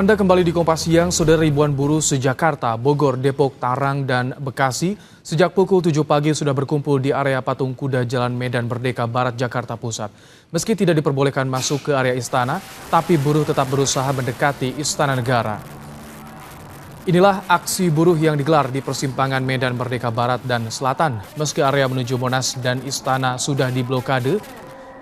Anda kembali di Kompas Siang, saudara. Ribuan buruh se-Jakarta, Bogor, Depok, Tangerang, dan Bekasi sejak pukul 7 pagi sudah berkumpul di area patung kuda Jalan Medan Merdeka Barat, Jakarta Pusat. Meski tidak diperbolehkan masuk ke area istana, tapi buruh tetap berusaha mendekati Istana Negara. Inilah aksi buruh yang digelar di persimpangan Medan Merdeka Barat dan Selatan. Meski area menuju Monas dan Istana sudah diblokade,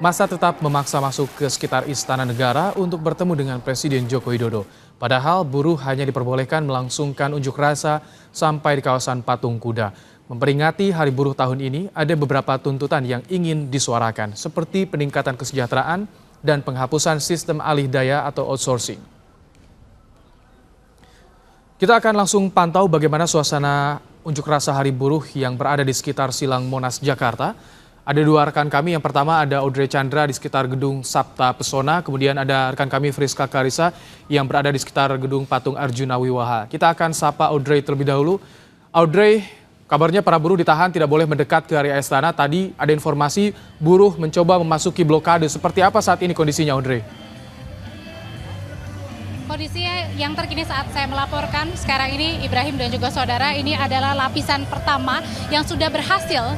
massa tetap memaksa masuk ke sekitar Istana Negara untuk bertemu dengan Presiden Joko Widodo. Padahal buruh hanya diperbolehkan melangsungkan unjuk rasa sampai di kawasan Patung Kuda. Memperingati Hari Buruh tahun ini, ada beberapa tuntutan yang ingin disuarakan, seperti peningkatan kesejahteraan dan penghapusan sistem alih daya atau outsourcing. Kita akan langsung pantau bagaimana suasana unjuk rasa Hari Buruh yang berada di sekitar Silang Monas, Jakarta. Ada dua rekan kami, yang pertama ada Audrey Chandra di sekitar gedung Sabta Pesona, kemudian ada rekan kami Friska Clarissa yang berada di sekitar gedung Patung Arjuna Wiwaha. Kita akan sapa Audrey terlebih dahulu. Audrey, kabarnya para buruh ditahan tidak boleh mendekat ke area istana. Tadi ada informasi buruh mencoba memasuki blokade. Seperti apa saat ini kondisinya, Audrey? Kondisi yang terkini saat saya melaporkan sekarang ini, Ibrahim dan juga saudara, ini adalah lapisan pertama yang sudah berhasil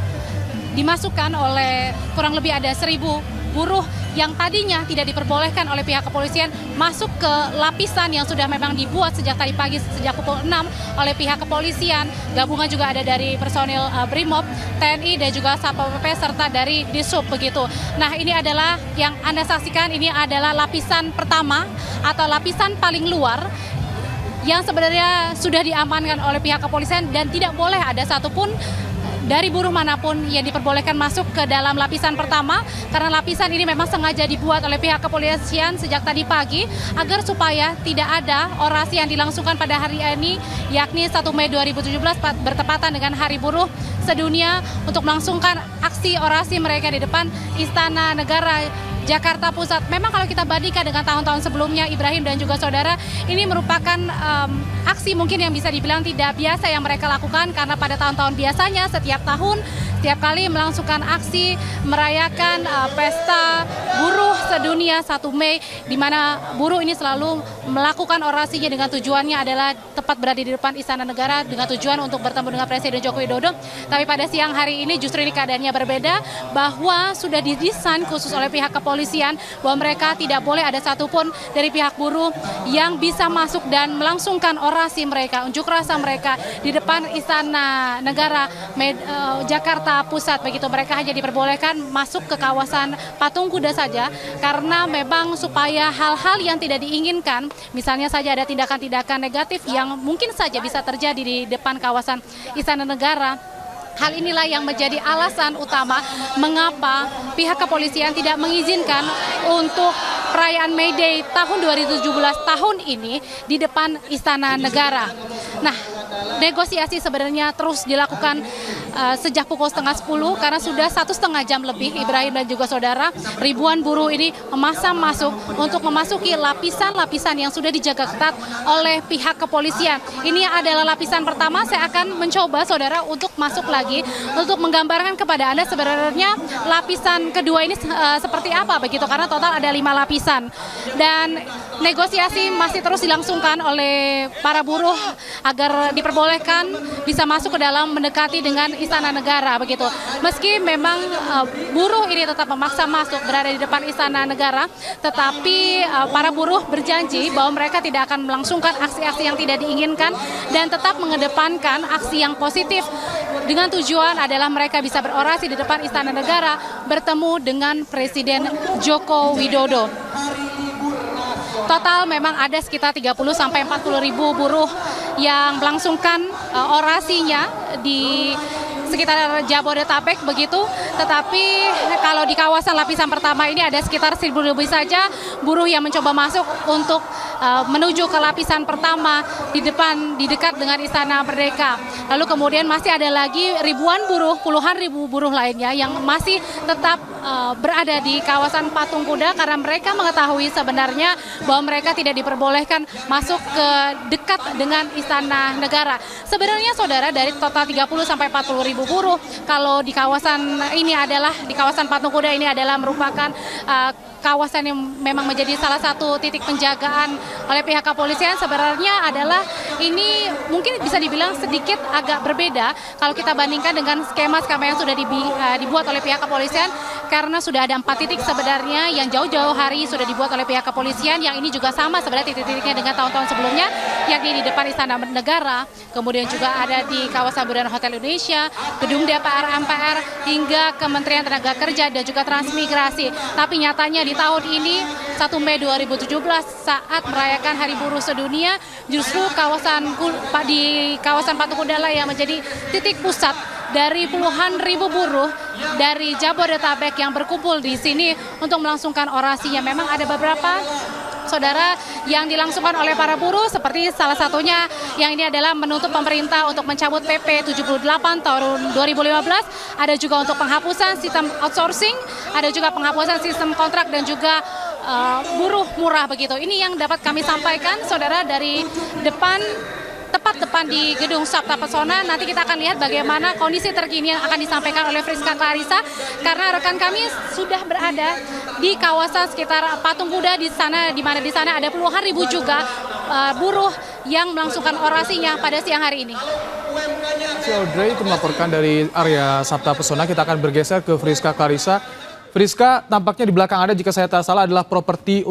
dimasukkan oleh kurang lebih ada 1.000 buruh yang tadinya tidak diperbolehkan oleh pihak kepolisian masuk ke lapisan yang sudah memang dibuat sejak tadi pagi, sejak pukul 6 oleh pihak kepolisian. Gabungan juga ada dari personil Brimob, TNI dan juga Satpol PP serta dari Disub begitu. Nah, ini adalah yang Anda saksikan, ini adalah lapisan pertama atau lapisan paling luar yang sebenarnya sudah diamankan oleh pihak kepolisian dan tidak boleh ada satupun dari buruh manapun yang diperbolehkan masuk ke dalam lapisan pertama, karena lapisan ini memang sengaja dibuat oleh pihak kepolisian sejak tadi pagi agar supaya tidak ada orasi yang dilangsungkan pada hari ini, yakni 1 Mei 2017 bertepatan dengan Hari Buruh Sedunia, untuk melangsungkan aksi orasi mereka di depan Istana Negara Jakarta Pusat. Memang kalau kita bandingkan dengan tahun-tahun sebelumnya, Ibrahim dan juga saudara, ini merupakan aksi mungkin yang bisa dibilang tidak biasa yang mereka lakukan, karena pada tahun-tahun biasanya setiap kali melangsungkan aksi merayakan pesta buruh sedunia 1 Mei, di mana buruh ini selalu melakukan orasinya dengan tujuannya adalah tepat berada di depan Istana Negara dengan tujuan untuk bertemu dengan Presiden Joko Widodo. Tapi pada siang hari ini justru ini keadaannya berbeda, bahwa sudah didesain khusus oleh pihak kepolisian bahwa mereka tidak boleh ada satupun dari pihak buruh yang bisa masuk dan melangsungkan orasi mereka, unjuk rasa mereka di depan Istana Negara Jakarta Pusat begitu. Mereka hanya diperbolehkan masuk ke kawasan Patung Kuda saja, karena memang supaya hal-hal yang tidak diinginkan, misalnya saja ada tindakan-tindakan negatif yang mungkin saja bisa terjadi di depan kawasan Istana Negara. Hal inilah yang menjadi alasan utama mengapa pihak kepolisian tidak mengizinkan untuk perayaan May Day tahun 2017 tahun ini di depan Istana Negara. Nah, negosiasi sebenarnya terus dilakukan sejak pukul 9:30 karena sudah 1,5 jam lebih, Ibrahim dan juga saudara, ribuan buruh ini memaksa masuk untuk memasuki lapisan-lapisan yang sudah dijaga ketat oleh pihak kepolisian. Ini adalah lapisan pertama. Saya akan mencoba saudara untuk masuk lagi untuk menggambarkan kepada Anda sebenarnya lapisan kedua ini seperti apa begitu, karena total ada 5 lapisan dan negosiasi masih terus dilangsungkan oleh para buruh agar diperbolehkan bisa masuk ke dalam mendekati dengan Istana Negara begitu. Meski memang buruh ini tetap memaksa masuk berada di depan Istana Negara, tetapi para buruh berjanji bahwa mereka tidak akan melangsungkan aksi-aksi yang tidak diinginkan dan tetap mengedepankan aksi yang positif dengan tujuan adalah mereka bisa berorasi di depan Istana Negara bertemu dengan Presiden Joko Widodo. Total memang ada sekitar 30 sampai 40 ribu buruh yang melangsungkan orasinya di sekitar Jabodetabek begitu. Tetapi kalau di kawasan lapisan pertama ini ada sekitar 1.000 lebih saja buruh yang mencoba masuk untuk menuju ke lapisan pertama di dekat dengan Istana Merdeka. Lalu kemudian masih ada lagi ribuan buruh, puluhan ribu buruh lainnya yang masih tetap berada di kawasan Patung Kuda karena mereka mengetahui sebenarnya bahwa mereka tidak diperbolehkan masuk ke dekat dengan Istana Negara. Sebenarnya saudara, dari total 30 sampai 40 ribu buruh. Kalau di kawasan ini adalah, di kawasan Patung Kuda ini adalah merupakan kawasan yang memang menjadi salah satu titik penjagaan oleh pihak kepolisian. Sebenarnya adalah ini mungkin bisa dibilang sedikit agak berbeda kalau kita bandingkan dengan skema-skema yang sudah dibuat oleh pihak kepolisian, karena sudah ada 4 titik sebenarnya yang jauh-jauh hari sudah dibuat oleh pihak kepolisian, yang ini juga sama sebenarnya titik-titiknya dengan tahun-tahun sebelumnya, yakni di depan Istana Negara, kemudian juga ada di kawasan Bundaran Hotel Indonesia, Gedung DPR MPR, hingga Kementerian Tenaga Kerja dan juga Transmigrasi. Tapi nyatanya di tahun ini 1 Mei 2017 saat merayakan Hari Buruh Sedunia, justru di kawasan Patung Kuda lah yang menjadi titik pusat dari puluhan ribu buruh dari Jabodetabek yang berkumpul di sini untuk melangsungkan orasinya. Memang ada beberapa saudara yang dilangsungkan oleh para buruh, seperti salah satunya yang ini adalah menuntut pemerintah untuk mencabut PP 78 tahun 2015, ada juga untuk penghapusan sistem outsourcing, ada juga penghapusan sistem kontrak dan juga buruh murah begitu. Ini yang dapat kami sampaikan saudara dari tepat depan di Gedung Sabta Pesona. Nanti kita akan lihat bagaimana kondisi terkini yang akan disampaikan oleh Friska Clarissa, karena rekan kami sudah berada di kawasan sekitar Patung Kuda di sana, di mana di sana ada puluhan ribu juga buruh yang melangsungkan orasinya pada siang hari ini. Audrey itu melaporkan dari area Sabta Pesona. Kita akan bergeser ke Friska Clarissa. Friska, tampaknya di belakang Anda, jika saya tak salah, adalah properti